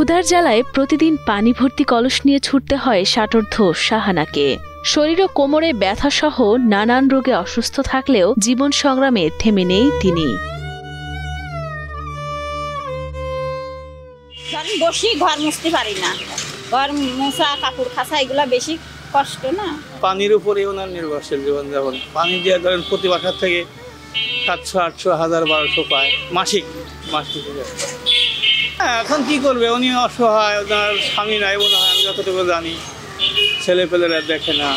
ক্ষুধার জ্বালায় প্রতিদিন পানি ভর্তি কলস নিয়ে ছুটতে হয় ষাটোর্ধ্ব শাহানাকে। শরীর ও কোমরে ব্যথাসহ নানান রোগে অসুস্থ থাকলেও জীবন সংগ্রামে থেমে নেই তিনি। বসি ঘর মুছতে পারি না, ঘর মোছা কাপড় খাসা এগুলা বেশি কষ্ট না। পানির উপরে ওনার নির্ভরশীল জীবনযাপন। পানি দিয়ে ধরেন প্রতি বাসার থেকে 700, 800, 1000, 1200 পায় মাসিক। এখন কি করবে, উনি অসহায়, ওনার স্বামী নাই মনে হয়, আমি যতটুকু জানি, ছেলে পেলেরা দেখে না।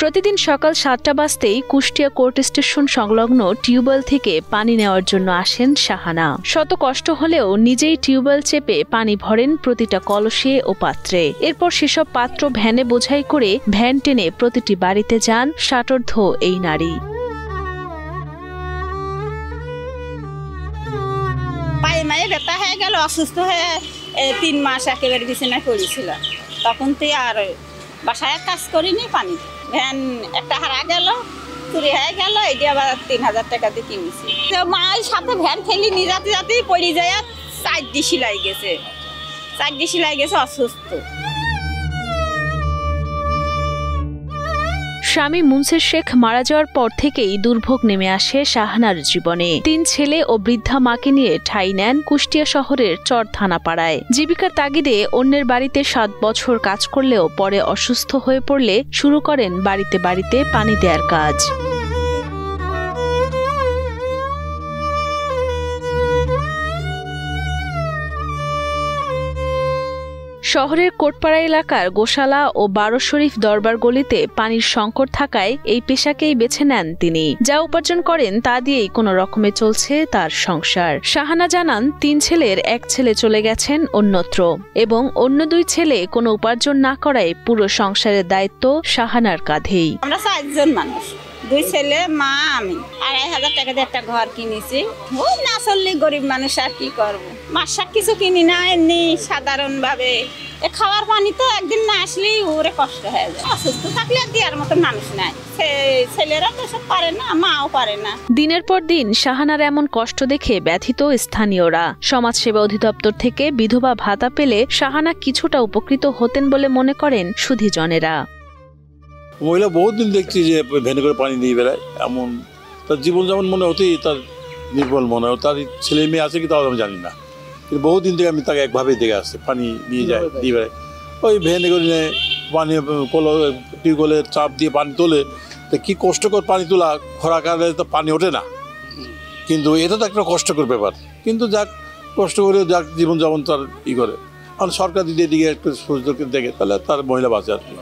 প্রতিদিন সকাল 7টা বাজতেই কুষ্টিয়া কোর্ট স্টেশন সংলগ্ন টিউবওয়েল থেকে পানি নেওয়ার জন্য আসেন শাহানা। শত কষ্ট হলেও নিজেই টিউবওয়েল চেপে পানি ভরেন প্রতিটা কলসে ও পাত্রে। এরপর সেসব পাত্র ভ্যানে বোঝাই করে ভ্যান টেনে প্রতিটি বাড়িতে যান ষাটোর্ধ্ব এই নারী। পায়ে মায়ে ব্যথা হয়ে গেল, অসুস্থ হয়ে 3 মাস একেবারে বিছানায় পড়েছিল। তখন তো আর বাসায় কাজ করিনি, পানি ভ্যান একটা হারা গেল, চুরি হয়ে গেল, এটি আবার 3000 টাকা দিয়ে কিনেছি। মায়ের সাথে ভ্যান ঠেলি নিয়ে যাতে যাতেই পড়ে যায়, 4 ডিসি লাই গেছে, অসুস্থ। স্বামী মুনসির শেখ মারা যাওয়ার পর থেকেই দুর্ভোগ নেমে আসে শাহানার জীবনে। 3 ছেলে ও বৃদ্ধা মাকে নিয়ে ঠাঁই নেন কুষ্টিয়া শহরের চর থানাপাড়ায়। জীবিকার তাগিদে অন্যের বাড়িতে 7 বছর কাজ করলেও পরে অসুস্থ হয়ে পড়লে শুরু করেন বাড়িতে বাড়িতে পানি দেওয়ার কাজ। শহরের কোটপাড়া এলাকার গোশালা ও বারো শরীফ দরবার গলিতে পানির সংকট থাকায় এই পেশাকেই বেছে নেন তিনি। যা উপার্জন করেন তা দিয়েই কোনো রকমে চলছে তার সংসার। শাহানা জানান 3 ছেলের 1 ছেলে চলে গেছেন অন্যত্র এবং অন্য 2 ছেলে কোনো উপার্জন না করায় পুরো সংসারের দায়িত্ব শাহানার কাঁধেই। আমরা 4 জন মানুষ, 2 ছেলে, মা, আমি। 2500 টাকা দিয়ে একটা ঘর কিনেছি। ওই না চললে গরিব মানুষ আর কি করবো, মাসা কিছু কিনি না, এমনি সাধারণ ভাবে। খাওয়ার পানি তো একদিন না আসলেই ওরে কষ্ট হয়ে যায়। অসুস্থ থাকলে আর দেওয়ার মতো মানুষ নাই, ছেলেরা তো সব পারে না, মাও পারে না। দিনের পর দিন শাহানার এমন কষ্ট দেখে ব্যথিত স্থানীয়রা। সমাজসেবা অধিদপ্তর থেকে বিধবা ভাতা পেলে শাহানা কিছুটা উপকৃত হতেন বলে মনে করেন সুধীজনেরা। মহিলা বহুদিন দেখছি যে ভ্যানে করে পানি নিয়ে বেড়ায়, এমন তার জীবন যেমন মনে হতেই তার নির্বল মনে হয়। তার ছেলে মেয়ে আছে কি তাও আমি জানি না, কিন্তু বহুদিন থেকে আমি তাকে একভাবেই দেখে আসছি, পানি নিয়ে যায়, দিয়ে বেড়ায়। ওই ভ্যানে করে নিয়ে পানি টিউবওয়েলের চাপ দিয়ে পানি তোলে, তো কী কষ্টকর পানি তোলা, খরাকালে তো পানি ওঠে না, কিন্তু এটা তো একটা কষ্টকর ব্যাপার। কিন্তু যাক, কষ্ট করে যাক জীবনযাপন তার করে। আর সরকার যদি এদিকে একটু সুযোগ দেখে তাহলে তার মহিলা বাঁচে আর কি।